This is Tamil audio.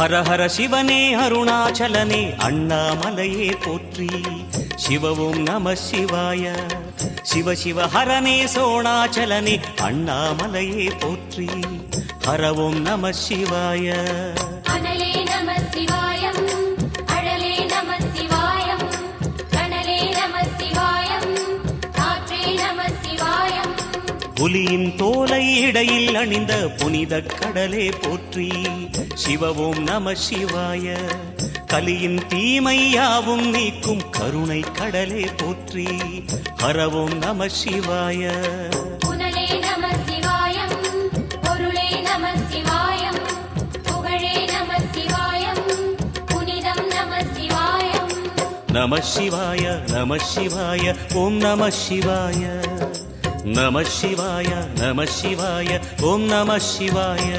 ஹர ஹர சிவனே அருணாச்சலனே அண்ணாமலையே போற்றி. சிவ ஓம் நம சிவாய. சிவ சிவ ஹரனே சோணாச்சலனே அண்ணாமலையே போற்றி. ஹர ஓம் நம சிவாய. அனலே நம சிவாயம், அழலே நம சிவாயம், கனலே நம சிவாயம், காற்றே நம சிவாயம். புலியின் தோலை இடையில் அணிந்த புனித கடலே போற்றி. சிவ ஓம் நம சிவாய. கலியின் தீமையாவும் நீக்கும் கருணை கடலே போற்றி. ஹர ஓம் நம சிவாய. புனலே நம சிவாயம், பொருளே நம சிவாயம், புகழே நம சிவாயம், புனிதம் நம சிவாயம். நம சிவாய நம சிவாய ஓம் நம சிவாய. நம சிவாய நம சிவாய ஓம் நம சிவாய.